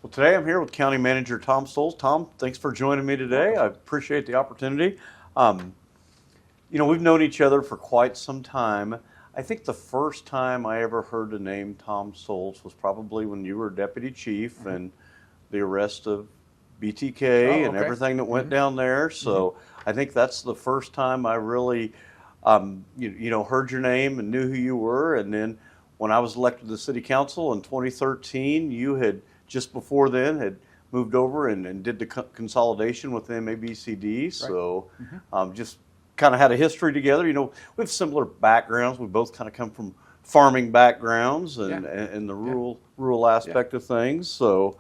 Well, today I'm here with County Manager Tom Stolz. Tom, thanks for joining me today. I appreciate the opportunity. We've known each other for quite some time. I think the first time I ever heard the name Tom Stolz was probably when you were deputy chief and the arrest of BTK and everything that went down there. So I think that's the first time I really, heard your name and knew who you were. And then when I was elected to the city council in 2013, you had just before then had moved over and did the consolidation with the MABCD. Right. So just kind of had a history together. We have similar backgrounds. We both kind of come from farming backgrounds and the rural aspect of things. So,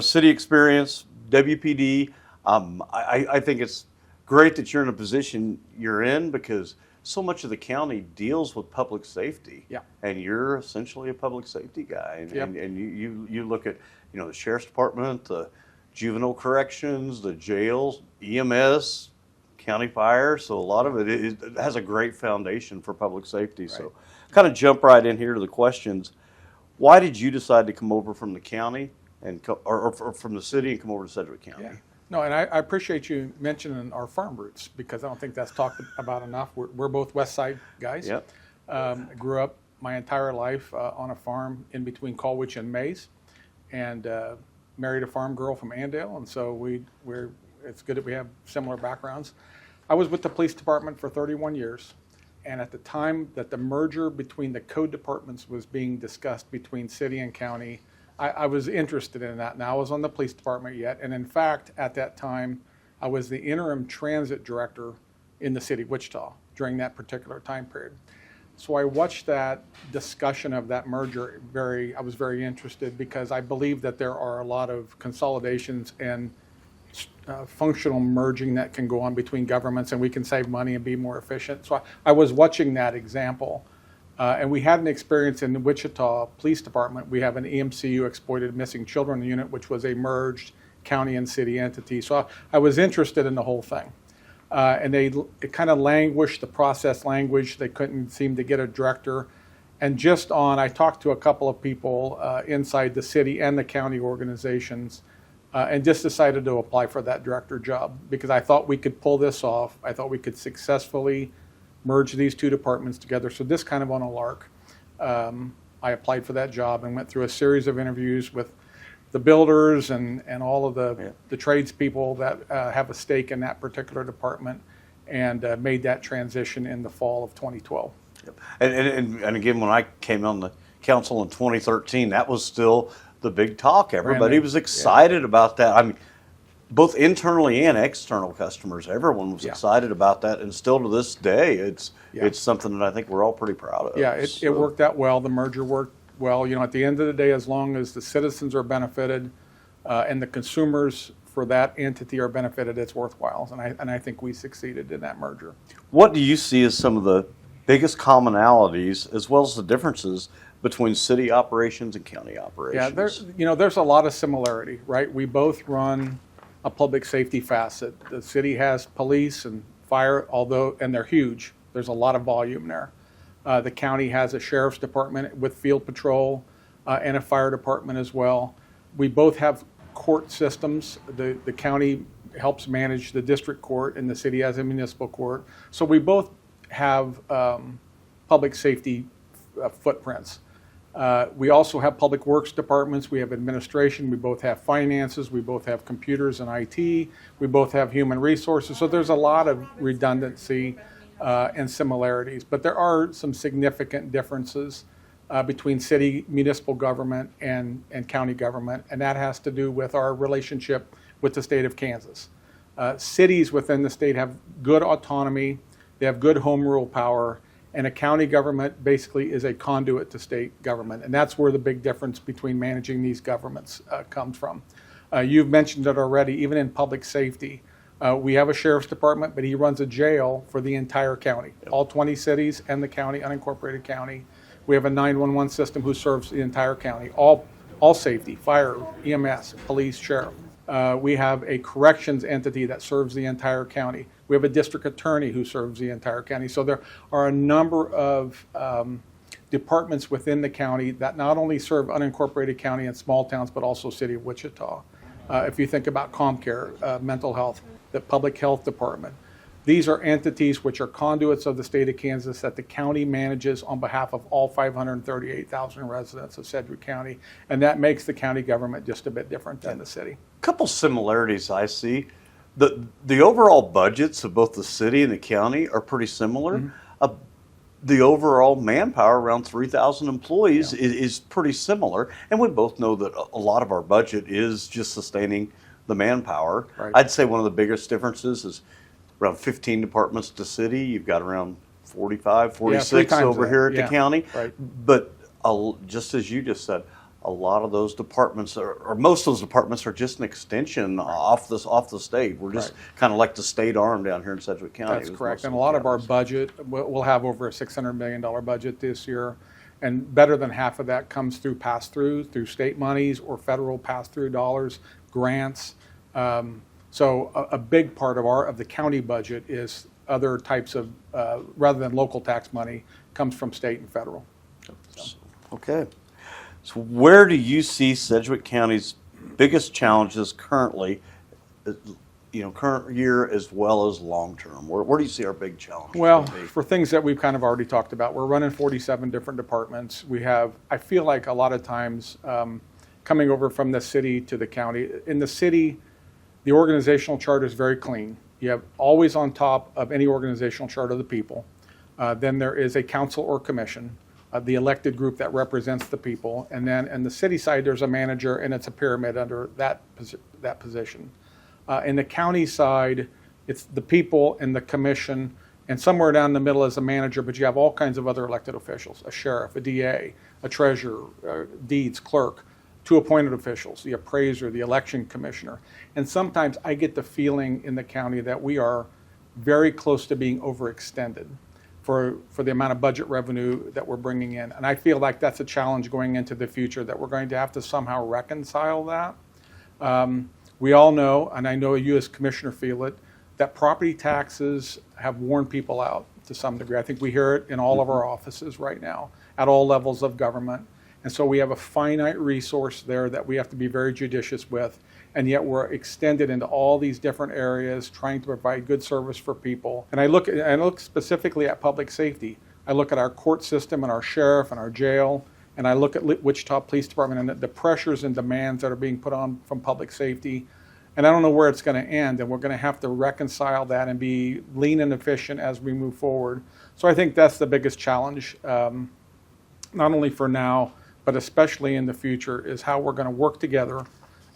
city experience, WPD. I think it's great that you're in a position you're in because so much of the county deals with public safety, and you're essentially a public safety guy, and you look at the sheriff's department, the juvenile corrections, the jails, EMS, county fire. So a lot of it has a great foundation for public safety. Right. So kind of jump right in here to the questions. Why did you decide to come over from the county or from the city and come over to Sedgwick County? Yeah. No, and I appreciate you mentioning our farm roots because I don't think that's talked about enough. We're both West Side guys. Yep. Grew up my entire life on a farm in between Colwich and Mays, and married a farm girl from Andale, and so it's good that we have similar backgrounds. I was with the police department for 31 years, and at the time that the merger between the code departments was being discussed between city and county, I was interested in that. Now I was on the police department yet, and in fact, at that time, I was the interim transit director in the city of Wichita during that particular time period. So I watched that discussion of that merger I was very interested because I believe that there are a lot of consolidations and functional merging that can go on between governments, and we can save money and be more efficient. So I was watching that example. And we had an experience in the Wichita Police Department. We have an EMCU, Exploited Missing Children Unit, which was a merged county and city entity. So I was interested in the whole thing. And it kind of languished, the process language. They couldn't seem to get a director. And I talked to a couple of people inside the city and the county organizations and just decided to apply for that director job because I thought we could pull this off. I thought we could successfully merge these two departments together. So this kind of on a lark, I applied for that job and went through a series of interviews with the builders and all of the tradespeople that have a stake in that particular department, and made that transition in the fall of 2012. Yep. And again, when I came on the council in 2013, that was still the big talk. Everybody was excited about that. I mean, both internally and external customers, everyone was excited about that, and still to this day, it's something that I think we're all pretty proud of. Yeah, it worked out well. The merger worked well. At the end of the day, as long as the citizens are benefited and the consumers for that entity are benefited, it's worthwhile. And I think we succeeded in that merger. What do you see as some of the biggest commonalities as well as the differences between city operations and county operations? Yeah, there's a lot of similarity, right? We both run a public safety facet. The city has police and fire, and they're huge. There's a lot of volume there. The county has a sheriff's department with field patrol and a fire department as well. We both have court systems. The county helps manage the district court and the city has a municipal court. So we both have public safety footprints. We also have public works departments. We have administration. We both have finances. We both have computers and IT. We both have human resources. So there's a lot of redundancy and similarities. But there are some significant differences between city, municipal government, and county government. And that has to do with our relationship with the state of Kansas. Cities within the state have good autonomy. They have good home rule power. And a county government basically is a conduit to state government. And that's where the big difference between managing these governments comes from. You've mentioned it already, even in public safety. We have a sheriff's department, but he runs a jail for the entire county, all 20 cities and the county, unincorporated county. We have a 911 system who serves the entire county, all safety, fire, EMS, police, sheriff. We have a corrections entity that serves the entire county. We have a district attorney who serves the entire county. So there are a number of departments within the county that not only serve unincorporated county and small towns, but also city of Wichita. If you think about ComCare, mental health, the public health department, these are entities which are conduits of the state of Kansas that the county manages on behalf of all 538,000 residents of Sedgwick County, and that makes the county government just a bit different than the city. A couple similarities I see. The overall budgets of both the city and the county are pretty similar. Mm-hmm. The overall manpower, around 3,000 employees, is pretty similar. And we both know that a lot of our budget is just sustaining the manpower. Right. I'd say one of the biggest differences is around 15 departments to city. You've got around 45, 46 over here at the county. Right. But just as you just said, a lot of those departments, or most of those departments, are just an extension off the state. We're just kind of like the state arm down here in Sedgwick County. That's correct. And a lot of our budget, we'll have over a $600 million budget this year, and better than half of that comes through pass-through, through state monies or federal pass-through dollars, grants. So a big part of the county budget is other types of, rather than local tax money, comes from state and federal. So. Okay. So where do you see Sedgwick County's biggest challenges currently, current year as well as long term? Where do you see our big challenges? Well, for things that we've kind of already talked about, we're running 47 different departments. I feel like a lot of times coming over from the city to the county, in the city, the organizational chart is very clean. You have always on top of any organizational chart of the people. Then there is a council or commission, the elected group that represents the people. And then in the city side, there's a manager, and it's a pyramid under that position. In the county side, it's the people and the commission, and somewhere down the middle is a manager, but you have all kinds of other elected officials, a sheriff, a DA, a treasurer, deeds clerk, 2 appointed officials, the appraiser, the election commissioner. And sometimes I get the feeling in the county that we are very close to being overextended for the amount of budget revenue that we're bringing in. And I feel like that's a challenge going into the future, that we're going to have to somehow reconcile that. We all know, and I know you as commissioner feel it, that property taxes have worn people out to some degree. I think we hear it in all of our offices right now, at all levels of government. And so we have a finite resource there that we have to be very judicious with, and yet we're extended into all these different areas trying to provide good service for people. And I look specifically at public safety. I look at our court system and our sheriff and our jail, and I look at Wichita Police Department and the pressures and demands that are being put on from public safety. And I don't know where it's going to end, and we're going to have to reconcile that and be lean and efficient as we move forward. So I think that's the biggest challenge, not only for now, but especially in the future, is how we're going to work together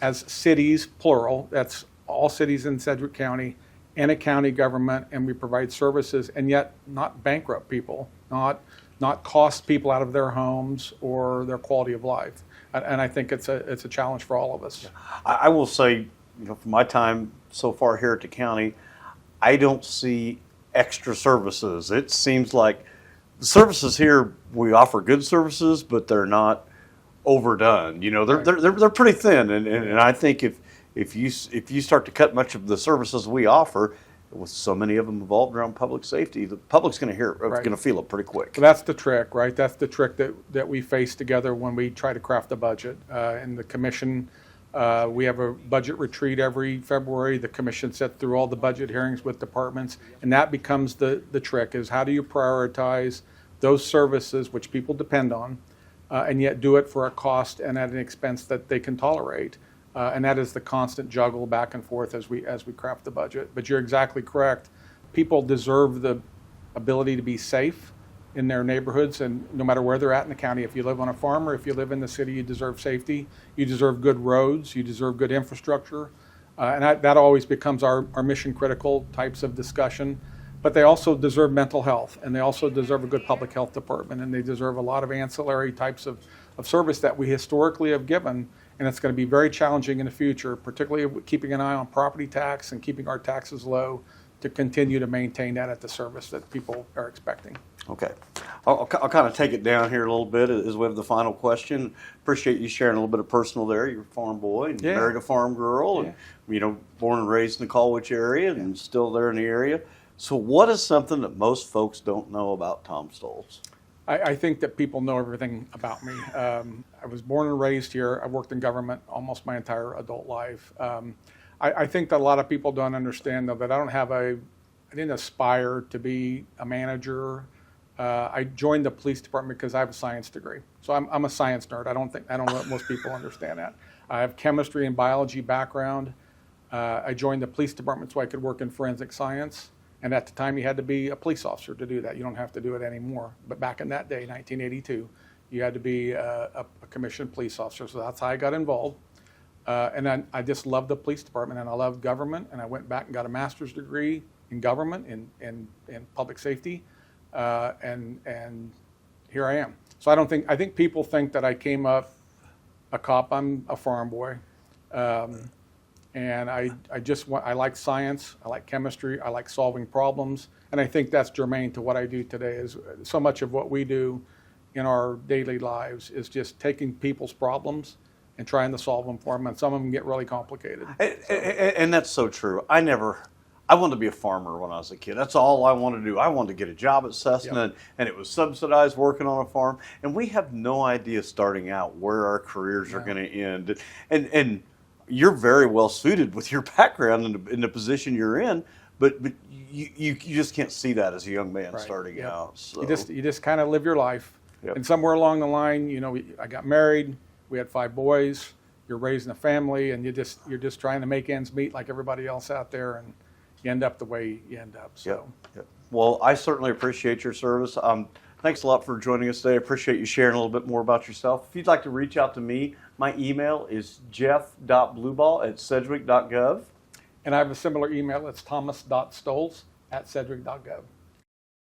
as cities, plural, that's all cities in Sedgwick County, and a county government, and we provide services, and yet not bankrupt people, not cost people out of their homes or their quality of life. And I think it's a challenge for all of us. I will say, from my time so far here at the county, I don't see extra services. It seems like the services here, we offer good services, but they're not overdone. They're pretty thin, and I think if you start to cut much of the services we offer, with so many of them involved around public safety, the public's going to feel it pretty quick. So that's the trick, right? That's the trick that we face together when we try to craft a budget. In the commission, we have a budget retreat every February. The commission sits through all the budget hearings with departments, and that becomes the trick, is how do you prioritize those services which people depend on, and yet do it for a cost and at an expense that they can tolerate. And that is the constant juggle back and forth as we craft the budget. But you're exactly correct. People deserve the ability to be safe in their neighborhoods, and no matter where they're at in the county. If you live on a farm or if you live in the city, you deserve safety. You deserve good roads. You deserve good infrastructure. And that always becomes our mission critical types of discussion. But they also deserve mental health, and they also deserve a good public health department, and they deserve a lot of ancillary types of service that we historically have given. And it's going to be very challenging in the future, particularly keeping an eye on property tax and keeping our taxes low, to continue to maintain that at the service that people are expecting. Okay. I'll kind of take it down here a little bit as we have the final question. Appreciate you sharing a little bit of personal there. You're a farm boy and married a farm girl, and born and raised in the Colwich area and still there in the area. So what is something that most folks don't know about Tom Stolz? I think that people know everything about me. I was born and raised here. I worked in government almost my entire adult life. I think that a lot of people don't understand, though, that I didn't aspire to be a manager. I joined the police department because I have a science degree. So I'm a science nerd. I don't know if most people understand that. I have chemistry and biology background. I joined the police department so I could work in forensic science. And at the time, you had to be a police officer to do that. You don't have to do it anymore. But back in that day, 1982, you had to be a commissioned police officer. So that's how I got involved. And then I just loved the police department, and I loved government. And I went back and got a master's degree in government, in public safety. And here I am. So I think people think that I came up a cop. I'm a farm boy. And I like science, I like chemistry, I like solving problems, and I think that's germane to what I do today. Is so much of what we do in our daily lives is just taking people's problems and trying to solve them for them, and some of them get really complicated. And that's so true. I wanted to be a farmer when I was a kid. That's all I wanted to do. I wanted to get a job at Cessna, Yep. and it was subsidized working on a farm, and we have no idea starting out where our careers are going to end. And you're very well suited with your background in the position you're in, but you just can't see that as a young man starting Yep. out. So. You just kind of live your life, Yep. and somewhere along the line, I got married. We had 5 boys. You're raising a family, and you're just trying to make ends meet like everybody else out there, and you end up the way you end up. So. Yep. Well, I certainly appreciate your service. Thanks a lot for joining us today. I appreciate you sharing a little bit more about yourself. If you'd like to reach out to me, my email is jeff.blubaugh@sedgwick.gov. And I have a similar email. It's thomas.stolz@sedgwick.gov.